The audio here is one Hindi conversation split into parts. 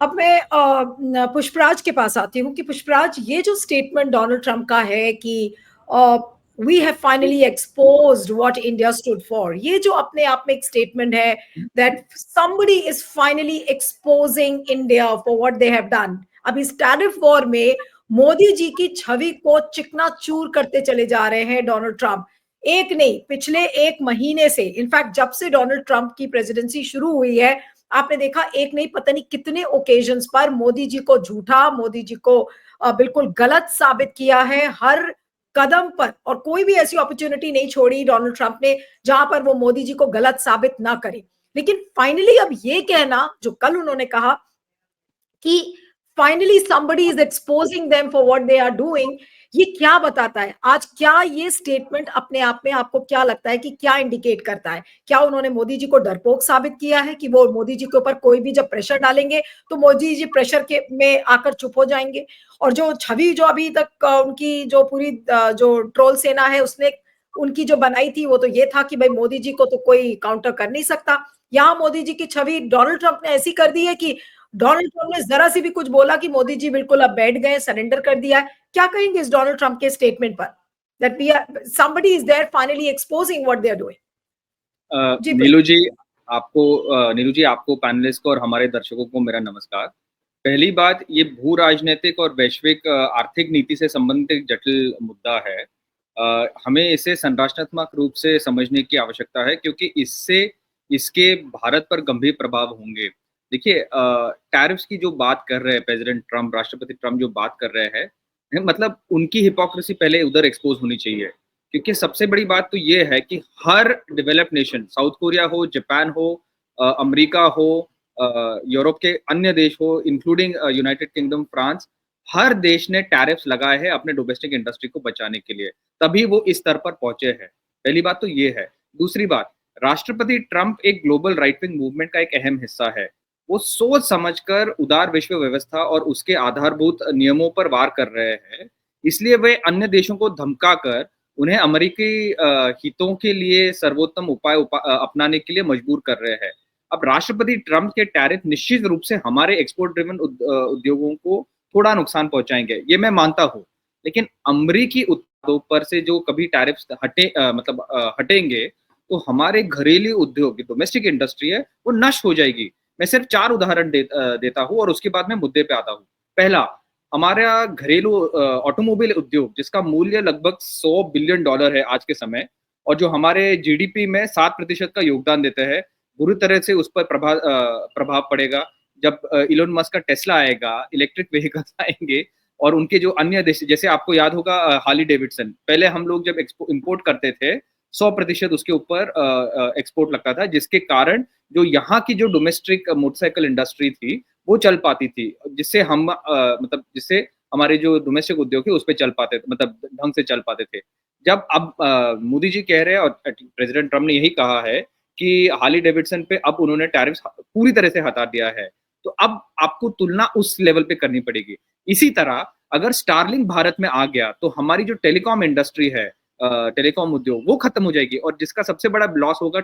अब मैं पुष्पराज के पास आती हूँ कि पुष्पराज, ये जो स्टेटमेंट डोनाल्ड ट्रंप का है कि we have finally exposed what India stood for, ये जो अपने आप में एक स्टेटमेंट है that somebody is finally exposing India for what they have done. अब इस टैरिफ वॉर में मोदी जी की छवि को चिकनाचूर करते चले जा रहे हैं डोनाल्ड ट्रंप। एक नहीं, पिछले एक महीने से, इनफैक्ट जब से डोनाल्ड ट्रंप की प्रेसिडेंसी शुरू हुई है, आपने देखा एक नहीं पता नहीं कितने ओकेजन्स पर मोदी जी को झूठा, मोदी जी को बिल्कुल गलत साबित किया है हर कदम पर। और कोई भी ऐसी अपॉर्चुनिटी नहीं छोड़ी डोनाल्ड ट्रंप ने जहां पर वो मोदी जी को गलत साबित ना करे। लेकिन फाइनली अब ये कहना जो कल उन्होंने कहा कि finally somebody is exposing them for what they are doing, ये क्या बताता है? आज क्या ये स्टेटमेंट अपने आप में आपको क्या लगता है कि क्या इंडिकेट करता है? क्या उन्होंने मोदी जी को डरपोक साबित किया है कि वो मोदी जी के ऊपर कोई भी जब प्रेशर डालेंगे तो मोदी जी प्रेशर के में आकर चुप हो जाएंगे? और जो छवि जो अभी तक उनकी जो पूरी जो ट्रोल सेना है उसने उनकी जो बनाई थी वो तो ये था कि भाई मोदी जी को तो कोई काउंटर कर नहीं सकता। यहाँ मोदी जी की छवि डोनाल्ड ट्रंप ने ऐसी कर दी है कि डोनाल्ड ट्रंप ने जरा सी भी कुछ बोला कि मोदी जी बिल्कुल अब बैठ गए, सरेंडर कर दिया है। क्या कहेंगे इस डोनाल्ड ट्रंप के स्टेटमेंट पर that we are somebody is there finally exposing what they are doing? जी नीलू जी, नीलू जी, आपको, पैनलिस्ट को और हमारे दर्शकों को मेरा नमस्कार। पहली बात, ये भू राजनीतिक और वैश्विक आर्थिक नीति से संबंधित एक जटिल मुद्दा है। हमें इसे संरचनात्मक रूप से समझने की आवश्यकता है, क्योंकि इससे इसके भारत पर गंभीर प्रभाव होंगे। देखिए, टैरिफ्स की जो बात कर रहे हैं प्रेसिडेंट ट्रंप, राष्ट्रपति ट्रंप जो बात कर रहे हैं, मतलब उनकी हिपोक्रेसी पहले उधर एक्सपोज होनी चाहिए। क्योंकि सबसे बड़ी बात तो ये है कि हर डेवलप्ड नेशन, साउथ कोरिया हो, जापान हो, अमेरिका हो, यूरोप के अन्य देश हो, इंक्लूडिंग यूनाइटेड किंगडम, फ्रांस, हर देश ने टैरिफ्स लगाए हैं अपने डोमेस्टिक इंडस्ट्री को बचाने के लिए, तभी वो इस स्तर पर पहुंचे हैं। पहली बात तो ये है। दूसरी बात, राष्ट्रपति ट्रंप एक ग्लोबल राइट विंग मूवमेंट का एक अहम हिस्सा है। वो सोच समझकर उदार विश्व व्यवस्था और उसके आधारभूत नियमों पर वार कर रहे हैं। इसलिए वे अन्य देशों को धमका कर उन्हें अमेरिकी हितों के लिए सर्वोत्तम उपाय अपनाने के लिए मजबूर कर रहे हैं। अब राष्ट्रपति ट्रंप के टैरिफ निश्चित रूप से हमारे एक्सपोर्ट ड्रिवन उद्योगों को थोड़ा नुकसान पहुंचाएंगे, ये मैं मानता हूँ। लेकिन अमेरिकी उत्पादों पर से जो कभी टैरिफ हटेंगे, तो हमारे घरेलू उद्योग, डोमेस्टिक इंडस्ट्री है, वो नष्ट हो जाएगी। मैं सिर्फ 4 उदाहरण देता हूँ और उसके बाद मैं मुद्दे पे आता हूँ। पहला, हमारा घरेलू ऑटोमोबाइल उद्योग, जिसका मूल्य लगभग $100 बिलियन है आज के समय, और जो हमारे जीडीपी में 7% का योगदान देते हैं, बुरी तरह से उस पर प्रभाव पड़ेगा जब इलोन मस्क का टेस्ला आएगा, इलेक्ट्रिक व्हीकल्स आएंगे, और उनके जो अन्य देश, जैसे आपको याद होगा हार्ली डेविडसन, पहले हम लोग जब इम्पोर्ट करते थे 100% उसके ऊपर एक्सपोर्ट लगता था, जिसके कारण जो यहाँ की जो डोमेस्टिक मोटरसाइकिल इंडस्ट्री थी वो चल पाती थी, जिससे हम जिससे हमारे जो डोमेस्टिक उद्योग है उस पर चल पाते थे, मतलब ढंग से चल पाते थे। जब अब मोदी जी कह रहे हैं और प्रेसिडेंट ट्रम्प ने यही कहा है कि हार्ली डेविडसन पे अब उन्होंने टैरिफ पूरी तरह से हटा दिया है, तो अब आपको तुलना उस लेवल पे करनी पड़ेगी। इसी तरह अगर स्टारलिंक भारत में आ गया तो हमारी जो टेलीकॉम इंडस्ट्री है, टेलीकॉम उद्योग, वो खत्म हो जाएगी, और जिसका सबसे बड़ा लॉस होगा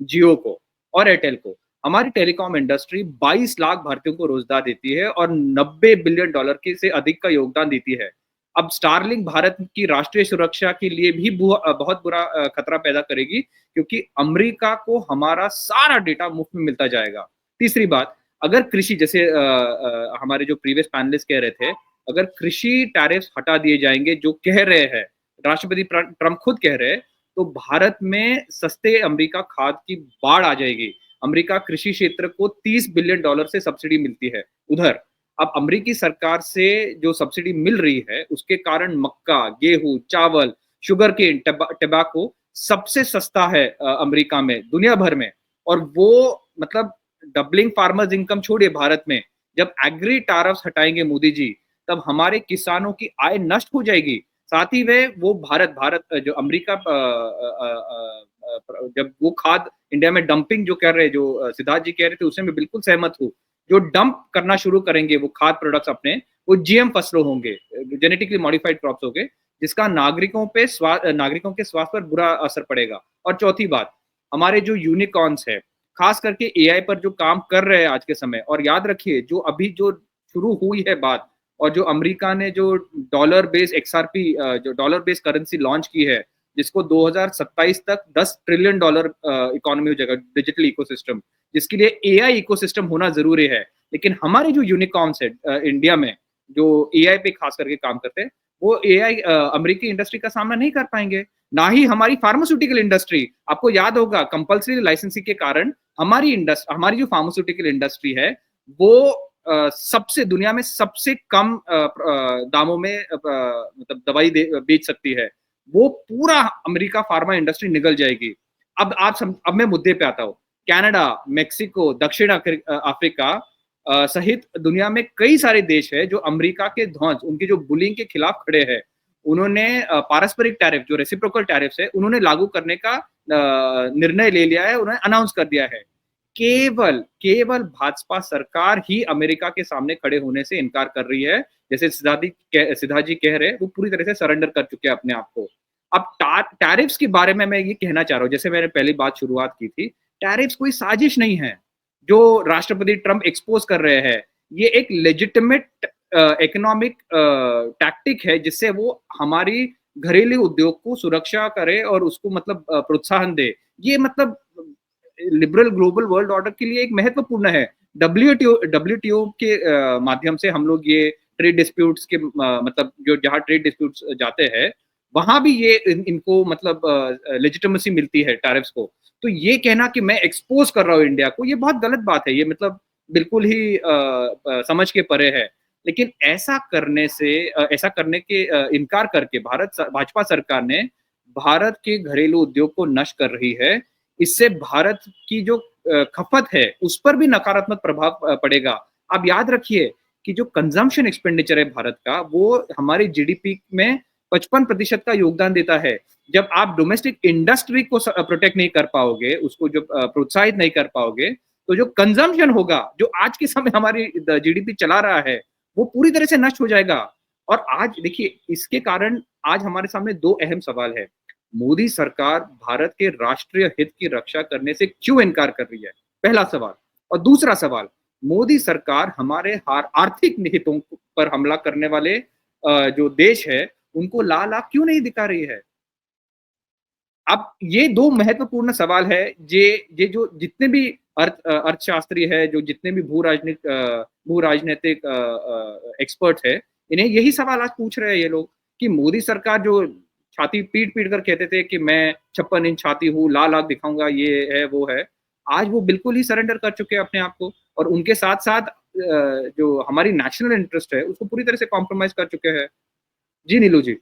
जियो को और एयरटेल को। हमारी टेलीकॉम इंडस्ट्री 22 लाख भारतीयों को रोजगार देती है और $90 बिलियन की से अधिक का योगदान देती है। अब स्टारलिंक भारत की राष्ट्रीय सुरक्षा के लिए भी बहुत बुरा खतरा पैदा करेगी, क्योंकि अमेरिका को हमारा सारा डेटा मुफ्त में मिलता जाएगा। तीसरी बात, अगर कृषि, जैसे हमारे जो प्रीवियस पैनलिस्ट कह रहे थे, अगर कृषि टैरिफ्स हटा दिए जाएंगे, जो कह रहे हैं राष्ट्रपति ट्रंप खुद कह रहे हैं, तो भारत में सस्ते अमेरिका खाद की बाढ़ आ जाएगी। अमेरिका कृषि क्षेत्र को $30 बिलियन से सब्सिडी मिलती है उधर। अब अमेरिकी सरकार से जो सब्सिडी मिल रही है उसके कारण मक्का, गेहूं, चावल, शुगर केन, टबैको सबसे सस्ता है अमेरिका में, दुनिया भर में। और वो मतलब डबलिंग फार्मर्स इनकम छोड़िए, भारत में जब एग्री टैरिफ्स हटाएंगे मोदी जी, तब हमारे किसानों की आय नष्ट हो जाएगी। साथ ही वे वो भारत जो अमेरिका जब वो खाद इंडिया में डंपिंग जो कर रहे, जो सिद्धार्थ जी कह रहे थे, उससे मैं बिल्कुल सहमत हूँ। जो डंप करना शुरू करेंगे वो खाद प्रोडक्ट्स अपने, वो जीएम फसलों होंगे, जेनेटिकली मॉडिफाइड क्रॉप्स होंगे, जिसका नागरिकों के स्वास्थ्य पर बुरा असर पड़ेगा। और चौथी बात, हमारे जो यूनिकॉर्न्स है, खास करके एआई पर जो काम कर रहे हैं आज के समय। और याद रखिए जो अभी जो शुरू हुई है बात, और जो अमेरिका ने जो डॉलर बेस एक्सआरपी जो डॉलर बेस करेंसी लॉन्च की है, जिसको 2027 तक $10 ट्रिलियन इकोनॉमी हो जाएगा, डिजिटल इकोसिस्टम, जिसके लिए एआई इकोसिस्टम होना जरूरी है। लेकिन हमारे जो यूनिकॉर्न्स है इंडिया में, जो एआई पे खास करके काम करते हैं, वो एआई अमेरिकी इंडस्ट्री का सामना नहीं कर पाएंगे, ना ही हमारी फार्मास्यूटिकल इंडस्ट्री। आपको याद होगा कंपल्सरी लाइसेंसिंग के कारण हमारी जो फार्मास्यूटिकल इंडस्ट्री है, वो सबसे दुनिया में सबसे कम दामों में मतलब दवाई बेच सकती है। वो पूरा अमेरिका फार्मा इंडस्ट्री निगल जाएगी। अब मैं मुद्दे पे आता हूँ। कनाडा, मेक्सिको, दक्षिण अफ्रीका सहित दुनिया में कई सारे देश है जो अमेरिका के ध्वज, उनकी जो बुलिंग के खिलाफ खड़े हैं। उन्होंने पारस्परिक टैरिफ, जो रेसिप्रोकल टैरिफ है, उन्होंने लागू करने का निर्णय ले लिया है, उन्होंने अनाउंस कर दिया है। केवल केवल भाजपा सरकार ही अमेरिका के सामने खड़े होने से इनकार कर रही है। जैसे सिद्धा जी कह रहे हैं, वो पूरी तरह से सरेंडर कर चुके हैं अपने आप को। अब टैरिफ्स के बारे में मैं ये कहना चाह रहा हूँ, जैसे मैंने पहली बात शुरुआत की थी, टैरिफ्स कोई साजिश नहीं है जो राष्ट्रपति ट्रंप एक्सपोज कर रहे हैं। ये एक लेजिटिमेट इकोनॉमिक टैक्टिक है, जिससे वो हमारी घरेलू उद्योग को सुरक्षा करे और उसको मतलब प्रोत्साहन दे। ये मतलब लिबरल ग्लोबल वर्ल्ड ऑर्डर के लिए एक महत्वपूर्ण है। डब्ल्यूटीओ के माध्यम से हम लोग ये ट्रेड डिस्प्यूट्स के मतलब जो जहाँ ट्रेड डिस्प्यूट्स जाते हैं, वहां भी ये इनको मतलब लेजिटिमेसी मिलती है टैरिफ्स को। तो ये कहना कि मैं एक्सपोज कर रहा हूँ इंडिया को, ये बहुत गलत बात है। ये मतलब बिल्कुल ही समझ के परे है। लेकिन ऐसा करने के इनकार करके भाजपा सरकार ने भारत के घरेलू उद्योग को नष्ट कर रही है। इससे भारत की जो खपत है उस पर भी नकारात्मक प्रभाव पड़ेगा। आप याद रखिए कि जो कंजम्पशन एक्सपेंडिचर है भारत का, वो हमारे जीडीपी में 55% का योगदान देता है। जब आप डोमेस्टिक इंडस्ट्री को प्रोटेक्ट नहीं कर पाओगे, उसको जो प्रोत्साहित नहीं कर पाओगे, तो जो कंजम्पशन होगा, जो आज के समय हमारी जीडीपी चला रहा है, वो पूरी तरह से नष्ट हो जाएगा। और आज देखिए, इसके कारण आज हमारे सामने दो अहम सवाल है। मोदी सरकार भारत के राष्ट्रीय हित की रक्षा करने से क्यों इनकार कर रही है, पहला सवाल। और दूसरा सवाल, मोदी सरकार हमारे आर्थिक हितों पर हमला करने वाले जो देश है, उनको लाल आंख क्यों नहीं दिखा रही है। अब ये दो महत्वपूर्ण सवाल है। ये जो जितने भी अर्थशास्त्री है, जो जितने भी भू राजनीतिक एक्सपर्ट है, इन्हें यही सवाल आज पूछ रहे हैं ये लोग कि मोदी सरकार जो छाती पीट पीट कर कहते थे कि मैं 56 इंच छाती हूँ, लाल आंख दिखाऊंगा, ये है वो है, आज वो बिल्कुल ही सरेंडर कर चुके हैं अपने आप को। और उनके साथ साथ जो हमारी नेशनल इंटरेस्ट है उसको पूरी तरह से कॉम्प्रोमाइज कर चुके हैं। जी नीलू जी।